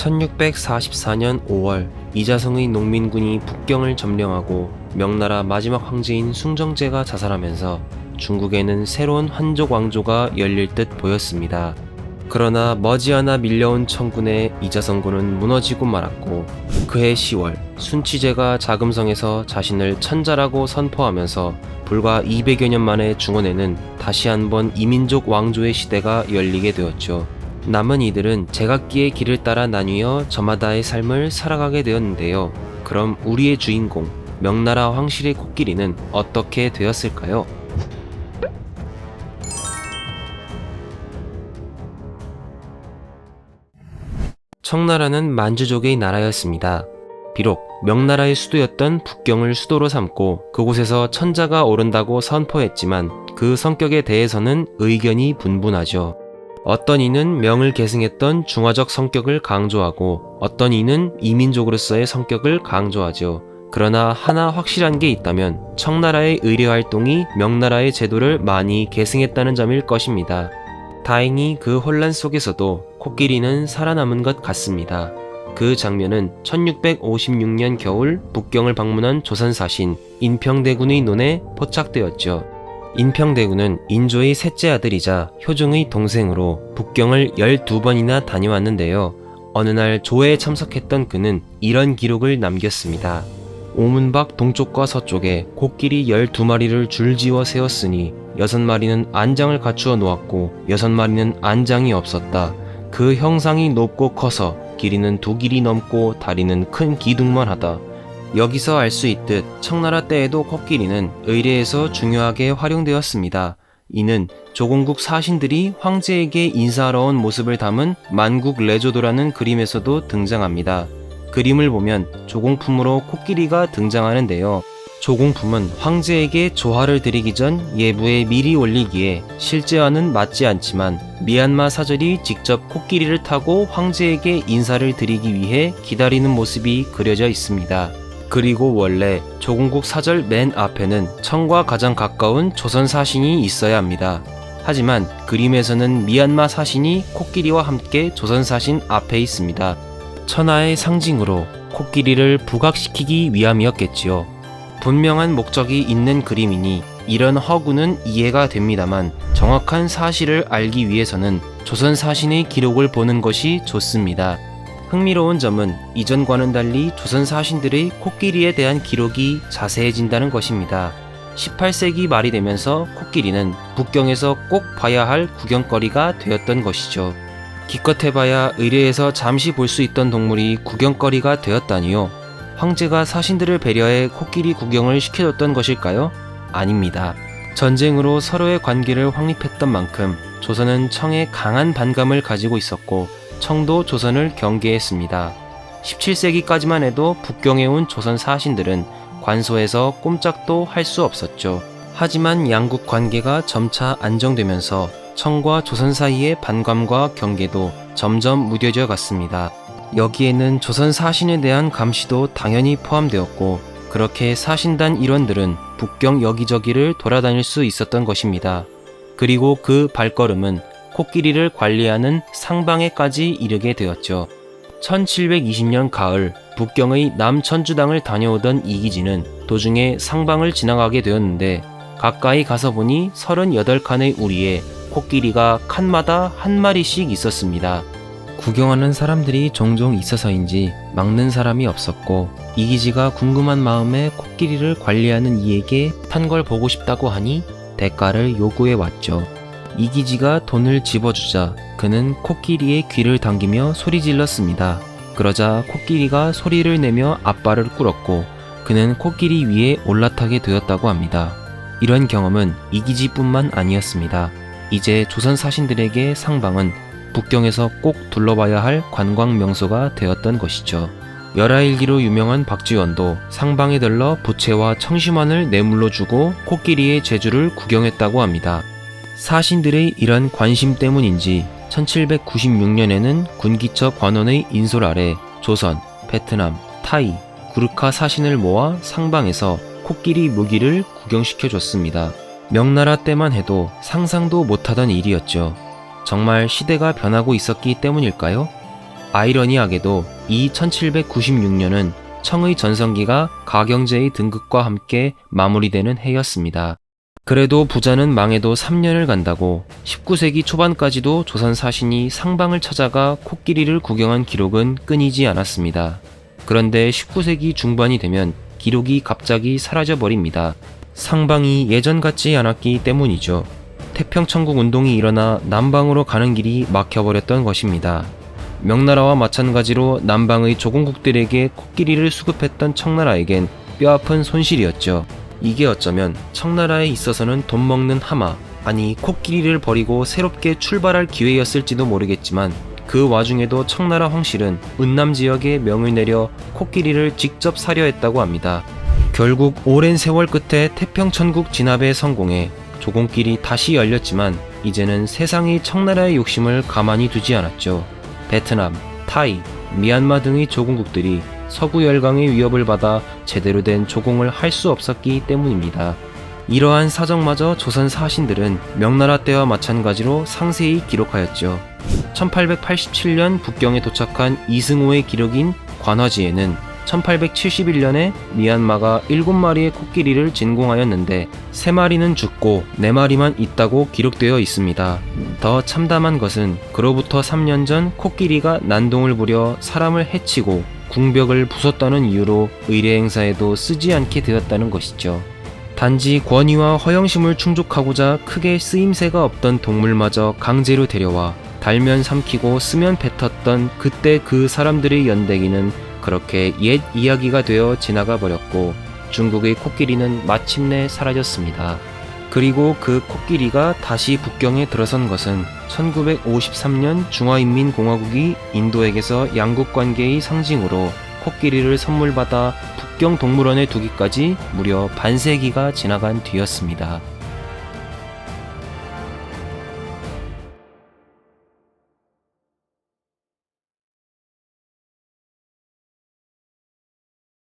1644년 5월 이자성의 농민군이 북경을 점령하고 명나라 마지막 황제인 숭정제가 자살하면서 중국에는 새로운 한족 왕조가 열릴 듯 보였습니다. 그러나 머지않아 밀려온 청군에 이자성군은 무너지고 말았고, 그해 10월 순치제가 자금성에서 자신을 천자라고 선포하면서 불과 200여 년 만에 중원에는 다시 한번 이민족 왕조의 시대가 열리게 되었죠. 남은 이들은 제각기의 길을 따라 나뉘어 저마다의 삶을 살아가게 되었는데요. 그럼 우리의 주인공 명나라 황실의 코끼리는 어떻게 되었을까요? 청나라는 만주족의 나라였습니다. 비록 명나라의 수도였던 북경을 수도로 삼고 그곳에서 천자가 오른다고 선포했지만 그 성격에 대해서는 의견이 분분하죠. 어떤 이는 명을 계승했던 중화적 성격을 강조하고 어떤 이는 이민족으로서의 성격을 강조하죠. 그러나 하나 확실한 게 있다면 청나라의 의례활동이 명나라의 제도를 많이 계승했다는 점일 것입니다. 다행히 그 혼란 속에서도 코끼리는 살아남은 것 같습니다. 그 장면은 1656년 겨울 북경을 방문한 조선사신 인평대군의 눈에 포착되었죠. 인평대군은 인조의 셋째 아들이자 효종의 동생으로 북경을 12번이나 다녀왔는데요. 어느 날 조회에 참석했던 그는 이런 기록을 남겼습니다. 오문박 동쪽과 서쪽에 코끼리 12마리를 줄지어 세웠으니 6마리는 안장을 갖추어 놓았고 6마리는 안장이 없었다. 그 형상이 높고 커서 길이는 2길이 넘고 다리는 큰 기둥만 하다. 여기서 알 수 있듯 청나라 때에도 코끼리는 의례에서 중요하게 활용되었습니다. 이는 조공국 사신들이 황제에게 인사하러 온 모습을 담은 만국 레조도라는 그림에서도 등장합니다. 그림을 보면 조공품으로 코끼리가 등장하는데요. 조공품은 황제에게 조화를 드리기 전 예부에 미리 올리기에 실제와는 맞지 않지만 미얀마 사절이 직접 코끼리를 타고 황제에게 인사를 드리기 위해 기다리는 모습이 그려져 있습니다. 그리고 원래 조공국 사절 맨 앞에는 청과 가장 가까운 조선 사신이 있어야 합니다. 하지만 그림에서는 미얀마 사신이 코끼리와 함께 조선 사신 앞에 있습니다. 천하의 상징으로 코끼리를 부각시키기 위함이었겠지요. 분명한 목적이 있는 그림이니 이런 허구는 이해가 됩니다만 정확한 사실을 알기 위해서는 조선 사신의 기록을 보는 것이 좋습니다. 흥미로운 점은 이전과는 달리 조선 사신들의 코끼리에 대한 기록이 자세해진다는 것입니다. 18세기 말이 되면서 코끼리는 북경에서 꼭 봐야 할 구경거리가 되었던 것이죠. 기껏해봐야 의뢰에서 잠시 볼 수 있던 동물이 구경거리가 되었다니요. 황제가 사신들을 배려해 코끼리 구경을 시켜줬던 것일까요? 아닙니다. 전쟁으로 서로의 관계를 확립했던 만큼 조선은 청에 강한 반감을 가지고 있었고 청도 조선을 경계했습니다. 17세기까지만 해도 북경에 온 조선 사신들은 관소에서 꼼짝도 할 수 없었죠. 하지만 양국 관계가 점차 안정되면서 청과 조선 사이의 반감과 경계도 점점 무뎌져 갔습니다. 여기에는 조선 사신에 대한 감시도 당연히 포함되었고 그렇게 사신단 일원들은 북경 여기저기를 돌아다닐 수 있었던 것입니다. 그리고 그 발걸음은 코끼리를 관리하는 상방에까지 이르게 되었죠. 1720년 가을 북경의 남천주당을 다녀오던 이기진은 도중에 상방을 지나가게 되었는데 가까이 가서 보니 38칸의 우리에 코끼리가 칸마다 한 마리씩 있었습니다. 구경하는 사람들이 종종 있어서인지 막는 사람이 없었고 이기지가 궁금한 마음에 코끼리를 관리하는 이에게 탄 걸 보고 싶다고 하니 대가를 요구해 왔죠. 이기지가 돈을 집어주자 그는 코끼리의 귀를 당기며 소리 질렀습니다. 그러자 코끼리가 소리를 내며 앞발을 꿇었고 그는 코끼리 위에 올라타게 되었다고 합니다. 이런 경험은 이기지뿐만 아니었습니다. 이제 조선 사신들에게 상방은 북경에서 꼭 둘러봐야 할 관광 명소가 되었던 것이죠. 열하일기로 유명한 박지원도 상방에 들러 부채와 청심환을 내물로 주고 코끼리의 제주를 구경했다고 합니다. 사신들의 이런 관심 때문인지 1796년에는 군기처 관원의 인솔 아래 조선, 베트남, 타이, 구르카 사신을 모아 상방에서 코끼리 묘기를 구경시켜줬습니다. 명나라 때만 해도 상상도 못하던 일이었죠. 정말 시대가 변하고 있었기 때문일까요? 아이러니하게도 이 1796년은 청의 전성기가 가경제의 등극과 함께 마무리되는 해였습니다. 그래도 부자는 망해도 3년을 간다고 19세기 초반까지도 조선 사신이 상방을 찾아가 코끼리를 구경한 기록은 끊이지 않았습니다. 그런데 19세기 중반이 되면 기록이 갑자기 사라져버립니다. 상방이 예전 같지 않았기 때문이죠. 태평천국 운동이 일어나 남방으로 가는 길이 막혀버렸던 것입니다. 명나라와 마찬가지로 남방의 조공국들에게 코끼리를 수급했던 청나라에겐 뼈아픈 손실이었죠. 이게 어쩌면 청나라에 있어서는 돈 먹는 하마, 아니 코끼리를 버리고 새롭게 출발할 기회였을지도 모르겠지만 그 와중에도 청나라 황실은 은남 지역에 명을 내려 코끼리를 직접 사려 했다고 합니다. 결국 오랜 세월 끝에 태평천국 진압에 성공해 조공길이 다시 열렸지만 이제는 세상이 청나라의 욕심을 가만히 두지 않았죠. 베트남, 타이, 미얀마 등의 조공국들이 서구 열강의 위협을 받아 제대로 된 조공을 할 수 없었기 때문입니다. 이러한 사정마저 조선 사신들은 명나라 때와 마찬가지로 상세히 기록하였죠. 1887년 북경에 도착한 이승호의 기록인 관화지에는 1871년에 미얀마가 7마리의 코끼리를 진공하였는데 3마리는 죽고 4마리만 있다고 기록되어 있습니다. 더 참담한 것은 그로부터 3년 전 코끼리가 난동을 부려 사람을 해치고 궁벽을 부쉈다는 이유로 의례 행사에도 쓰지 않게 되었다는 것이죠. 단지 권위와 허영심을 충족하고자 크게 쓰임새가 없던 동물마저 강제로 데려와 달면 삼키고 쓰면 뱉었던 그때 그 사람들의 연대기는 그렇게 옛 이야기가 되어 지나가 버렸고 중국의 코끼리는 마침내 사라졌습니다. 그리고 그 코끼리가 다시 북경에 들어선 것은 1953년 중화인민공화국이 인도에게서 양국관계의 상징으로 코끼리를 선물받아 북경 동물원에 두기까지 무려 반세기가 지나간 뒤였습니다.